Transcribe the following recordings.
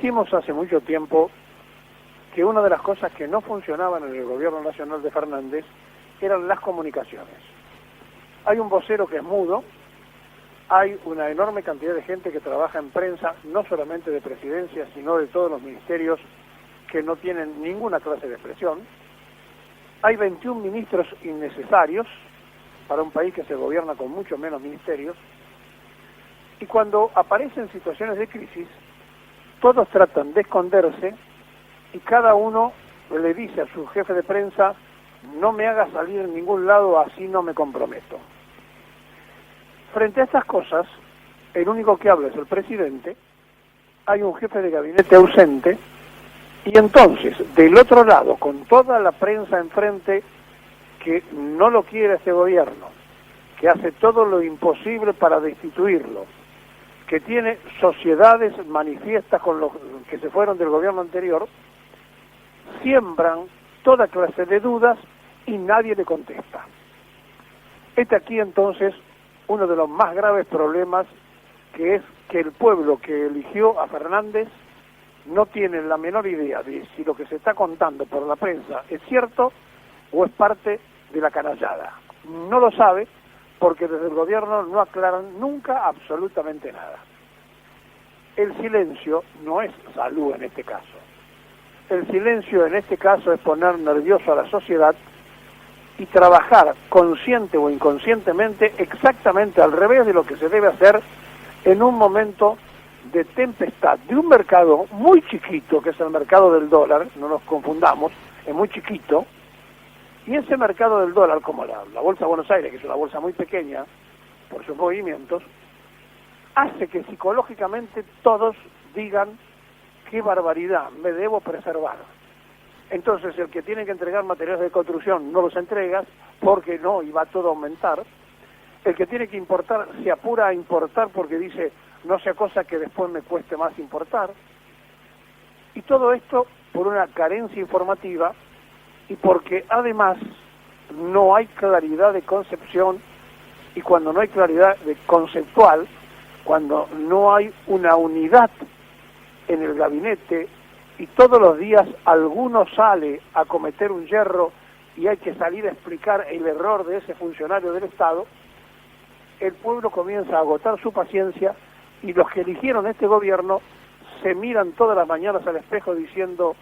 Dijimos hace mucho tiempo que una de las cosas que no funcionaban en el gobierno nacional de Fernández eran las comunicaciones. Hay un vocero que es mudo, hay una enorme cantidad de gente que trabaja en prensa, no solamente de presidencia, sino de todos los ministerios que no tienen ninguna clase de expresión. Hay 21 ministros innecesarios para un país que se gobierna con mucho menos ministerios. Y cuando aparecen situaciones de crisis, todos tratan de esconderse y cada uno le dice a su jefe de prensa: no me haga salir en ningún lado, así no me comprometo. Frente a estas cosas, el único que habla es el presidente, hay un jefe de gabinete ausente, y entonces, del otro lado, con toda la prensa enfrente que no lo quiere este gobierno, que hace todo lo imposible para destituirlo, que tiene sociedades manifiestas con los que se fueron del gobierno anterior, siembran toda clase de dudas y nadie le contesta. Este aquí entonces uno de los más graves problemas, que es que el pueblo que eligió a Fernández no tiene la menor idea de si lo que se está contando por la prensa es cierto o es parte de la canallada. No lo sabe porque desde el gobierno no aclaran nunca absolutamente nada. El silencio no es salud en este caso. El silencio en este caso es poner nervioso a la sociedad y trabajar consciente o inconscientemente exactamente al revés de lo que se debe hacer en un momento de tempestad, de un mercado muy chiquito, que es el mercado del dólar, no nos confundamos, es muy chiquito, y ese mercado del dólar, como la Bolsa de Buenos Aires, que es una bolsa muy pequeña por sus movimientos, hace que psicológicamente todos digan: qué barbaridad, me debo preservar. Entonces el que tiene que entregar materiales de construcción no los entregas porque no, y va todo a aumentar. El que tiene que importar se apura a importar porque dice: no sea cosa que después me cueste más importar. Y todo esto por una carencia informativa y porque además no hay claridad de concepción, y cuando no hay claridad de conceptual, cuando no hay una unidad en el gabinete y todos los días alguno sale a cometer un yerro y hay que salir a explicar el error de ese funcionario del Estado, el pueblo comienza a agotar su paciencia y los que eligieron este gobierno se miran todas las mañanas al espejo diciendo: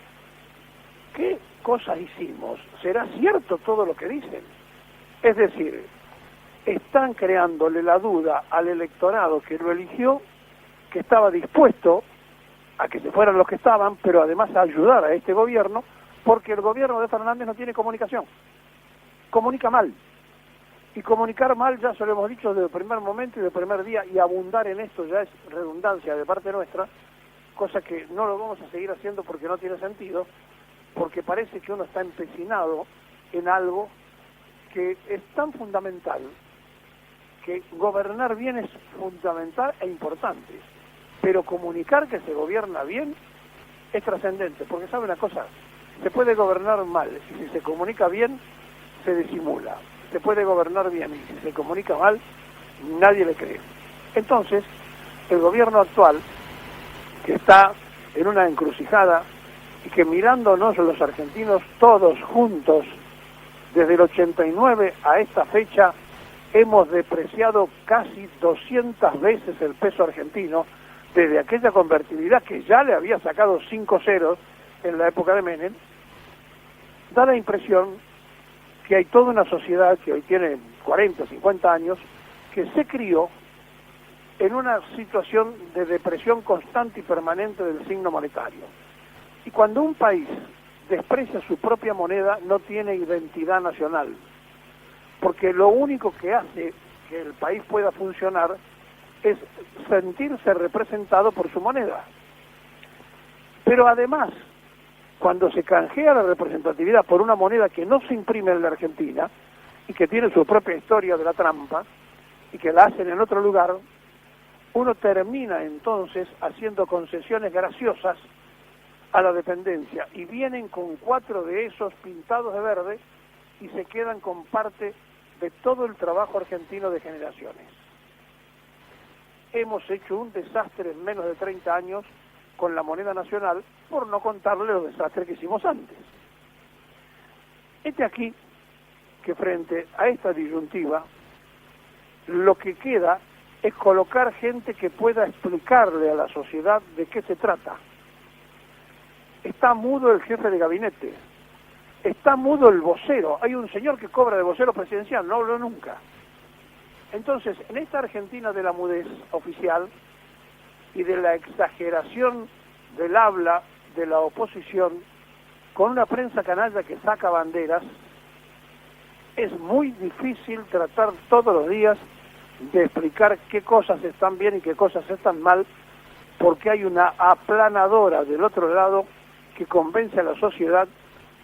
¿qué cosas hicimos? ¿Será cierto todo lo que dicen? Es decir, están creándole la duda al electorado que lo eligió, que estaba dispuesto a que se fueran los que estaban, pero además a ayudar a este gobierno, porque el gobierno de Fernández no tiene comunicación, comunica mal, y comunicar mal ya se lo hemos dicho desde el primer momento y del primer día, y abundar en esto ya es redundancia de parte nuestra, cosa que no lo vamos a seguir haciendo porque no tiene sentido, porque parece que uno está empecinado en algo que es tan fundamental, que gobernar bien es fundamental e importante, pero comunicar que se gobierna bien es trascendente, porque sabe una cosa, se puede gobernar mal, y si se comunica bien, se disimula. Se puede gobernar bien, y si se comunica mal, nadie le cree. Entonces, el gobierno actual, que está en una encrucijada, y que mirándonos los argentinos todos juntos, desde el 89 a esta fecha, hemos depreciado casi 200 veces el peso argentino, desde aquella convertibilidad que ya le había sacado 5 ceros en la época de Menem, da la impresión que hay toda una sociedad que hoy tiene 40, 50 años, que se crió en una situación de depresión constante y permanente del signo monetario. Y cuando un país desprecia su propia moneda, no tiene identidad nacional, porque lo único que hace que el país pueda funcionar es sentirse representado por su moneda. Pero además, cuando se canjea la representatividad por una moneda que no se imprime en la Argentina y que tiene su propia historia de la trampa y que la hacen en otro lugar, uno termina entonces haciendo concesiones graciosas a la dependencia, y vienen con 4 de esos pintados de verde y se quedan con parte de todo el trabajo argentino de generaciones. Hemos hecho un desastre en menos de 30 años con la moneda nacional, por no contarle los desastres que hicimos antes. Aquí que frente a esta disyuntiva, lo que queda es colocar gente que pueda explicarle a la sociedad de qué se trata. Está mudo el jefe de gabinete, está mudo el vocero, hay un señor que cobra de vocero presidencial, no habló nunca. Entonces, en esta Argentina de la mudez oficial y de la exageración del habla de la oposición, con una prensa canalla que saca banderas, es muy difícil tratar todos los días de explicar qué cosas están bien y qué cosas están mal, porque hay una aplanadora del otro lado que convence a la sociedad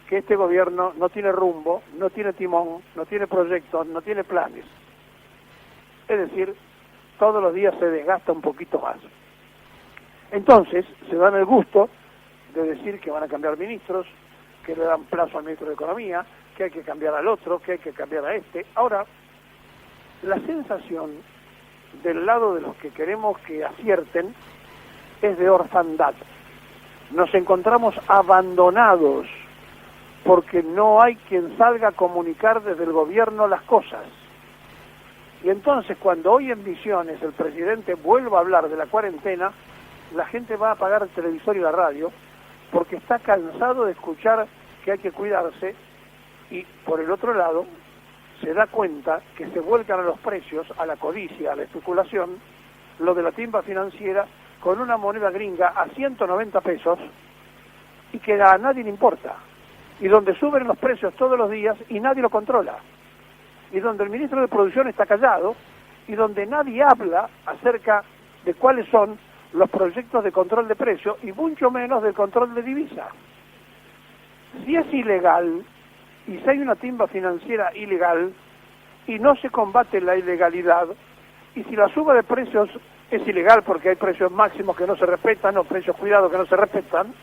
que este gobierno no tiene rumbo, no tiene timón, no tiene proyectos, no tiene planes. Es decir, todos los días se desgasta un poquito más. Entonces, se dan el gusto de decir que van a cambiar ministros, que le dan plazo al ministro de Economía, que hay que cambiar al otro, que hay que cambiar a este. Ahora, la sensación del lado de los que queremos que acierten es de orfandad. Nos encontramos abandonados porque no hay quien salga a comunicar desde el gobierno las cosas. Y entonces, cuando hoy en Visiones el presidente vuelva a hablar de la cuarentena, la gente va a apagar el televisor y la radio porque está cansado de escuchar que hay que cuidarse, y por el otro lado se da cuenta que se vuelcan a los precios, a la codicia, a la especulación, lo de la timba financiera con una moneda gringa a 190 pesos y que a nadie le importa, y donde suben los precios todos los días y nadie lo controla, y donde el ministro de Producción está callado, y donde nadie habla acerca de cuáles son los proyectos de control de precios y mucho menos del control de divisa. Si es ilegal y si hay una timba financiera ilegal y no se combate la ilegalidad, y si la suba de precios es ilegal porque hay precios máximos que no se respetan o precios cuidados que no se respetan,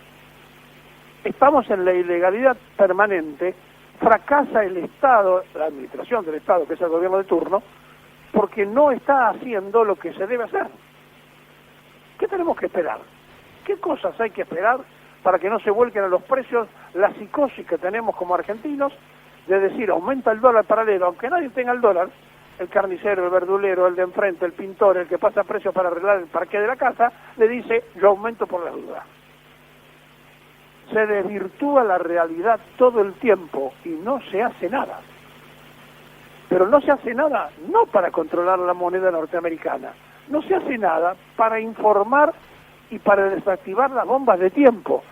estamos en la ilegalidad permanente. Fracasa el Estado, la administración del Estado, que es el gobierno de turno, porque no está haciendo lo que se debe hacer. ¿Qué tenemos que esperar? ¿Qué cosas hay que esperar para que no se vuelquen a los precios la psicosis que tenemos como argentinos de decir aumenta el dólar paralelo, aunque nadie tenga el dólar, el carnicero, el verdulero, el de enfrente, el pintor, el que pasa precios para arreglar el parqué de la casa, le dice yo aumento por la duda? Se desvirtúa la realidad todo el tiempo y no se hace nada. Pero no se hace nada no para controlar la moneda norteamericana, no se hace nada para informar y para desactivar las bombas de tiempo,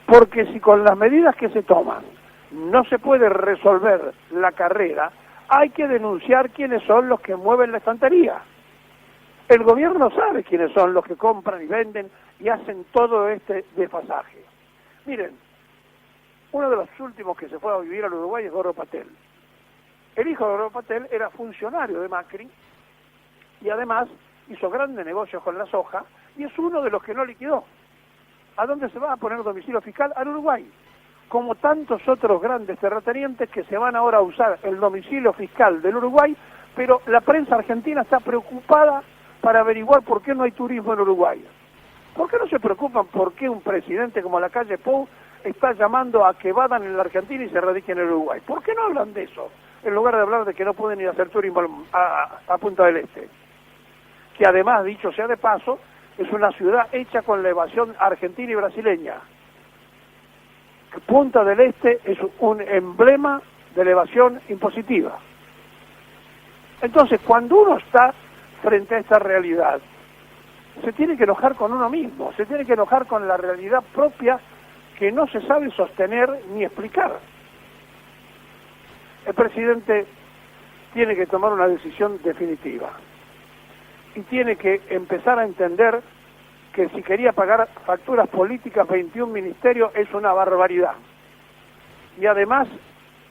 porque si con las medidas que se toman no se puede resolver la carrera, hay que denunciar quiénes son los que mueven la estantería. El gobierno sabe quiénes son los que compran y venden y hacen todo este desfasaje. Miren, uno de los últimos que se fue a vivir al Uruguay es Gorro Patel. El hijo de Gorro Patel era funcionario de Macri y además hizo grandes negocios con la soja y es uno de los que no liquidó. ¿A dónde se va a poner domicilio fiscal? Al Uruguay. Como tantos otros grandes terratenientes que se van ahora a usar el domicilio fiscal del Uruguay, pero la prensa argentina está preocupada para averiguar por qué no hay turismo en Uruguay. ¿Por qué no se preocupan por qué un presidente como Lacalle Pou está llamando a que vadan en la Argentina y se radiquen en el Uruguay? ¿Por qué no hablan de eso, en lugar de hablar de que no pueden ir a hacer turismo a Punta del Este? Que además, dicho sea de paso, es una ciudad hecha con la evasión argentina y brasileña. Punta del Este es un emblema de la evasión impositiva. Entonces, cuando uno está frente a esta realidad, se tiene que enojar con uno mismo, se tiene que enojar con la realidad propia que no se sabe sostener ni explicar. El presidente tiene que tomar una decisión definitiva y tiene que empezar a entender que si quería pagar facturas políticas 21 ministerios es una barbaridad. Y además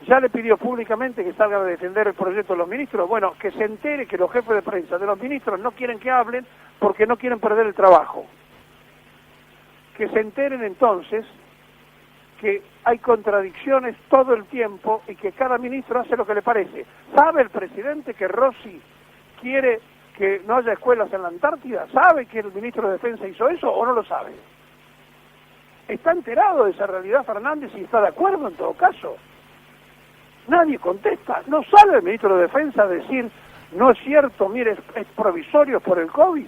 ya le pidió públicamente que salgan a defender el proyecto de los ministros. Bueno, que se entere que los jefes de prensa de los ministros no quieren que hablen porque no quieren perder el trabajo. Que se enteren entonces que hay contradicciones todo el tiempo y que cada ministro hace lo que le parece. ¿Sabe el presidente que Rossi quiere que no haya escuelas en la Antártida? ¿Sabe que el ministro de Defensa hizo eso o no lo sabe? ¿Está enterado de esa realidad Fernández y está de acuerdo en todo caso? Nadie contesta. No sale el ministro de Defensa a decir, no es cierto, mire, es provisorio por el COVID.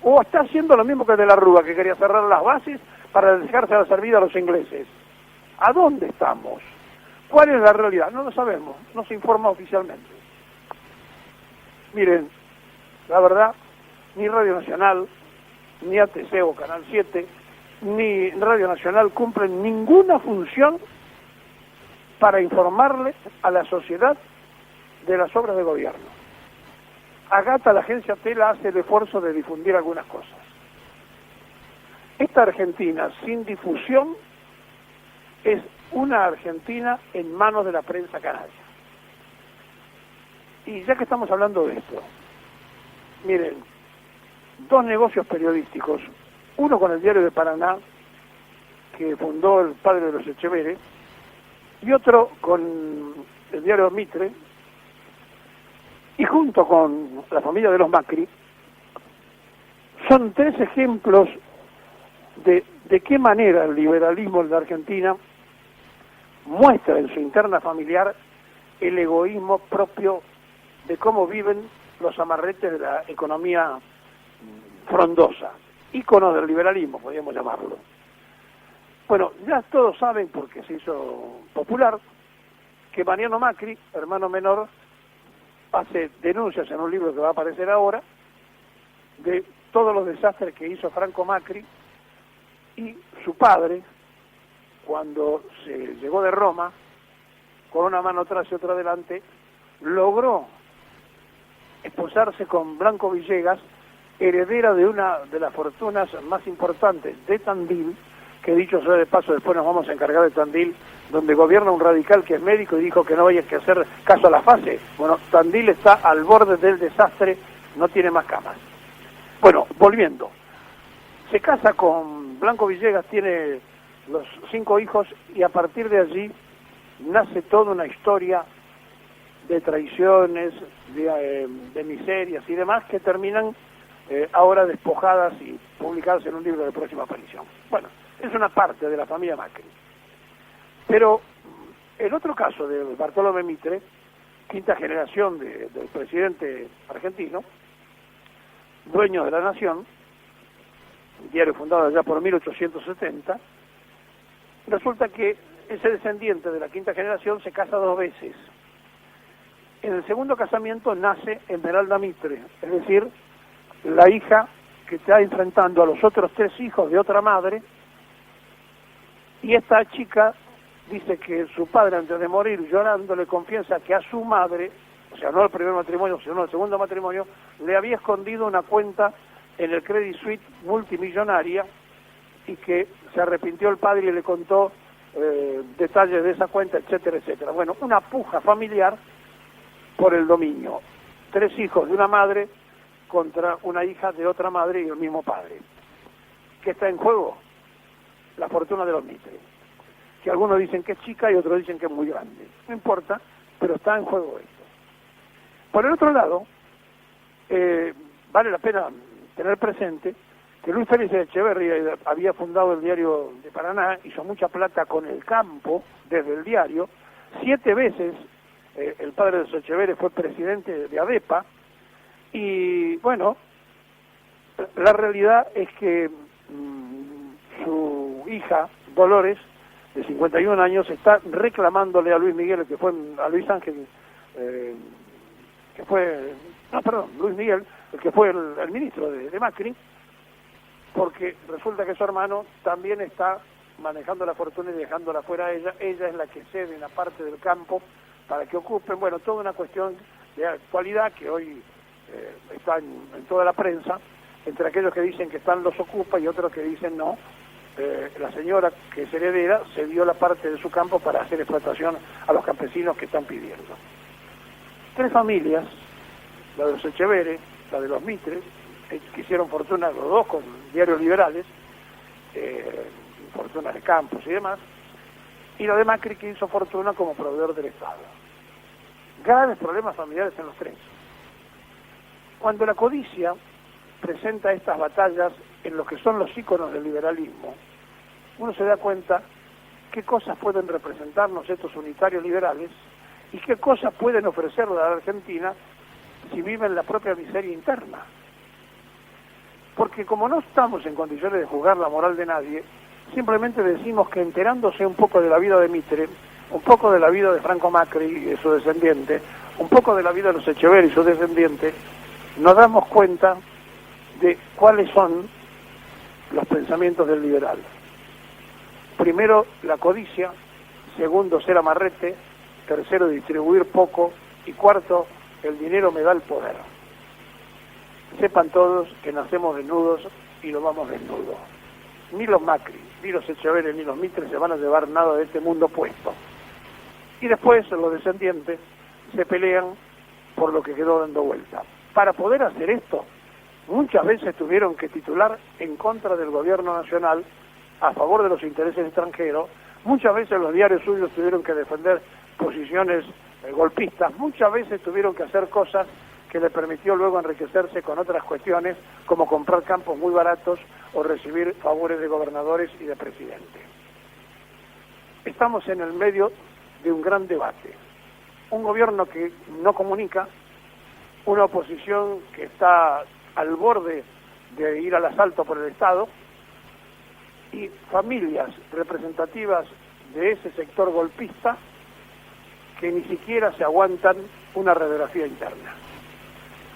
O está haciendo lo mismo que de la Rúa, que quería cerrar las bases para dejarse la servida a los ingleses. ¿A dónde estamos? ¿Cuál es la realidad? No lo sabemos, no se informa oficialmente. Miren, la verdad, ni Radio Nacional, ni ATC o Canal 7, ni Radio Nacional cumplen ninguna función para informarle a la sociedad de las obras de gobierno. Agata, la agencia Tela, hace el esfuerzo de difundir algunas cosas. Esta Argentina sin difusión es una Argentina en manos de la prensa canalla. Y ya que estamos hablando de esto, miren, dos negocios periodísticos, uno con el Diario de Paraná, que fundó el padre de los Echeverre, y otro con el Diario Mitre, y junto con la familia de los Macri, son tres ejemplos de qué manera el liberalismo en la Argentina muestra en su interna familiar el egoísmo propio de cómo viven los amarretes de la economía frondosa, ícono del liberalismo, podríamos llamarlo. Bueno, ya todos saben, porque se hizo popular, que Mariano Macri, hermano menor, hace denuncias en un libro que va a aparecer ahora, de todos los desastres que hizo Franco Macri, y su padre, cuando se llegó de Roma, con una mano atrás y otra adelante, logró esposarse con Blanco Villegas, heredera de una de las fortunas más importantes de Tandil, que dicho sea de paso, después nos vamos a encargar de Tandil, donde gobierna un radical que es médico y dijo que no vaya que hacer caso a la fase. Bueno, Tandil está al borde del desastre, no tiene más camas. Bueno, volviendo. Se casa con Blanco Villegas, tiene los 5 hijos y a partir de allí nace toda una historia de traiciones, de miserias y demás que terminan ahora despojadas y publicadas en un libro de próxima aparición. Bueno, es una parte de la familia Macri. Pero el otro caso de Bartolomé Mitre, quinta generación del presidente argentino, dueño de La Nación, un diario fundado allá por 1870, resulta que ese descendiente de la quinta generación se casa 2 veces. En el segundo casamiento nace Esmeralda Mitre, es decir, la hija que está enfrentando a los otros 3 hijos de otra madre, y esta chica dice que su padre, antes de morir, llorando, le confiesa que a su madre, o sea, no al primer matrimonio, sino al segundo matrimonio, le había escondido una cuenta en el Credit Suisse multimillonaria y que se arrepintió el padre y le contó detalles de esa cuenta, etcétera, etcétera. Bueno, una puja familiar por el dominio. 3 hijos de una madre contra una hija de otra madre y el mismo padre. ¿Qué está en juego? La fortuna de los Mitre, que algunos dicen que es chica y otros dicen que es muy grande. No importa, pero está en juego esto. Por el otro lado, vale la pena tener presente que Luis Félix Echeverría había fundado el Diario de Paraná, hizo mucha plata con el campo desde el diario. 7 veces el padre de Echeverría fue presidente de ADEPA, y bueno, la realidad es que su hija Dolores, de 51 años, está reclamándole a Luis Miguel, a Luis Ángel, Luis Miguel, el que fue el ministro de Macri, porque resulta que su hermano también está manejando la fortuna y dejándola fuera a ella. Ella es la que cede una parte del campo para que ocupen, bueno, toda una cuestión de actualidad que hoy está en toda la prensa, entre aquellos que dicen que están los ocupa y otros que dicen no. La señora que es heredera cedió la parte de su campo para hacer explotación a los campesinos que están pidiendo. 3 familias, la de los Echeverre, la de los Mitre, que hicieron fortuna los dos con diarios liberales, fortunas de campos y demás, y la de Macri, que hizo fortuna como proveedor del Estado. Graves problemas familiares en los 3. Cuando la codicia presenta estas batallas en los que son los íconos del liberalismo, uno se da cuenta qué cosas pueden representarnos estos unitarios liberales y qué cosas pueden ofrecerle a la Argentina si viven la propia miseria interna. Porque como no estamos en condiciones de juzgar la moral de nadie, simplemente decimos que enterándose un poco de la vida de Mitre, un poco de la vida de Franco Macri y su descendiente, un poco de la vida de los Echeverri y su descendiente, nos damos cuenta de cuáles son los pensamientos del liberal. Primero, la codicia; segundo, ser amarrete; tercero, distribuir poco; y cuarto, el dinero me da el poder. Sepan todos que nacemos desnudos y nos vamos desnudos. Ni los Macri, ni los Echeverri, ni los Mitre se van a llevar nada de este mundo puesto. Y después los descendientes se pelean por lo que quedó dando vuelta. Para poder hacer esto, muchas veces tuvieron que titular en contra del gobierno nacional, a favor de los intereses extranjeros; muchas veces los diarios suyos tuvieron que defender posiciones golpistas; muchas veces tuvieron que hacer cosas que le permitió luego enriquecerse con otras cuestiones, como comprar campos muy baratos o recibir favores de gobernadores y de presidentes. Estamos en el medio de un gran debate. Un gobierno que no comunica, una oposición que está al borde de ir al asalto por el Estado, y familias representativas de ese sector golpista que ni siquiera se aguantan una radiografía interna.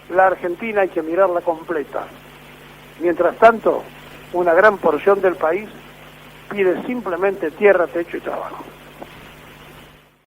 La Argentina hay que mirarla completa. Mientras tanto, una gran porción del país pide simplemente tierra, techo y trabajo.